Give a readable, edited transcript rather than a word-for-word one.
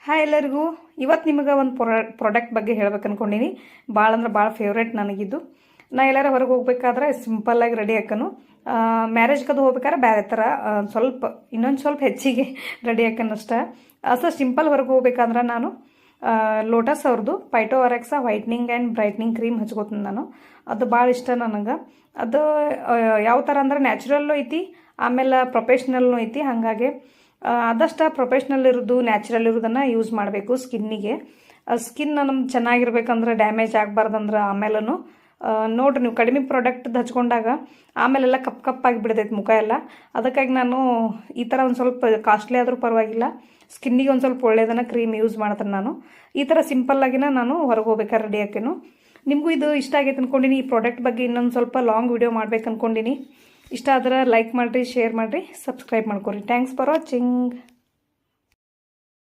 Hi ಎಲ್ಲರಿಗೂ. ಇವತ್ತು ನಿಮಗೆ ಒಂದು ಪ್ರಾಡಕ್ಟ್ ಬಗ್ಗೆ ಹೇಳ್ಬೇಕು ಅನ್ಕೊಂಡಿನಿ. ಭಾಳ ಅಂದ್ರೆ ಭಾಳ ಫೇವ್ರೇಟ್ ನನಗಿದ್ದು. ನಾ ಎಲ್ಲಾರ ಹೊರಗೆ ಹೋಗ್ಬೇಕಾದ್ರೆ ಸಿಂಪಲ್ಲಾಗಿ ರೆಡಿ ಹಾಕನು. ಮ್ಯಾರೇಜ್ಗದು ಹೋಗ್ಬೇಕಾದ್ರೆ ಬೇರೆ ಥರ ಇನ್ನೊಂದು ಸ್ವಲ್ಪ ಹೆಚ್ಚಿಗೆ ರೆಡಿ ಹಾಕನಷ್ಟೆ. ಅಷ್ಟು ಸಿಂಪಲ್ ಹೊರಗೆ ಹೋಗ್ಬೇಕಂದ್ರೆ ನಾನು ಲೋಟಸ್ ಅವ್ರದ್ದು ಪೈಟೋವರೆಕ್ಸ ವೈಟ್ನಿಂಗ್ ಆ್ಯಂಡ್ ಬ್ರೈಟ್ನಿಂಗ್ ಕ್ರೀಮ್ ಹಚ್ಕೋತೀನಿ ನಾನು. ಅದು ಭಾಳ ಇಷ್ಟ ನನಗೆ. ಅದು ಯಾವ ಥರ ಅಂದ್ರೆ ನ್ಯಾಚುರಲ್ಲು ಐತಿ, ಆಮೇಲೆ ಪ್ರೊಫೆಷ್ನಲ್ನು ಐತಿ. ಹಾಗಾಗಿ ಆದಷ್ಟು ಪ್ರೊಫೆಷ್ನಲ್ ಇರೋದು ನ್ಯಾಚುರಲ್ ಇರೋದನ್ನು ಯೂಸ್ ಮಾಡಬೇಕು ಸ್ಕಿನ್ನಿಗೆ. ಸ್ಕಿನ್ ನಮ್ಗೆ ಚೆನ್ನಾಗಿರ್ಬೇಕಂದ್ರೆ ಡ್ಯಾಮೇಜ್ ಆಗಬಾರ್ದಂದ್ರೆ ಆಮೇಲೂ ನೋಡಿರಿ, ನೀವು ಕಡಿಮೆ ಪ್ರಾಡಕ್ಟ್ ಹಚ್ಕೊಂಡಾಗ ಆಮೇಲೆಲ್ಲ ಕಪ್ಪಾಗಿ ಬಿಡ್ತೈತೆ ಮುಖ ಎಲ್ಲ. ಅದಕ್ಕಾಗಿ ನಾನು ಈ ಥರ ಒಂದು ಸ್ವಲ್ಪ ಕಾಸ್ಟ್ಲಿ ಆದರೂ ಪರವಾಗಿಲ್ಲ, ಸ್ಕಿನ್ನಿಗೆ ಒಂದು ಸ್ವಲ್ಪ ಒಳ್ಳೆಯದನ್ನು ಕ್ರೀಮ್ ಯೂಸ್ ಮಾಡ್ತೀನಿ ನಾನು. ಈ ಥರ ಸಿಂಪಲ್ಲಾಗಿನ ನಾನು ಹೊರಗೆ ಹೋಗ್ಬೇಕಾದ್ರೆ ರೆಡಿ ಹಾಕೇನು. ನಿಮಗೂ ಇದು ಇಷ್ಟ ಆಗೈತೆ ಅಂದ್ಕೊಂಡಿನಿ. ಈ ಪ್ರಾಡಕ್ಟ್ ಬಗ್ಗೆ ಇನ್ನೊಂದು ಸ್ವಲ್ಪ ಲಾಂಗ್ ವಿಡಿಯೋ ಮಾಡ್ಬೇಕು ಅಂದ್ಕೊಂಡಿನಿ. ಇಷ್ಟ ಆದ್ರೆ ಲೈಕ್ ಮಾಡಿರಿ, ಶೇರ್ ಮಾಡಿರಿ, ಸಬ್ಸ್ಕ್ರೈಬ್ ಮಾಡ್ಕೊರಿ. Thanks for watching.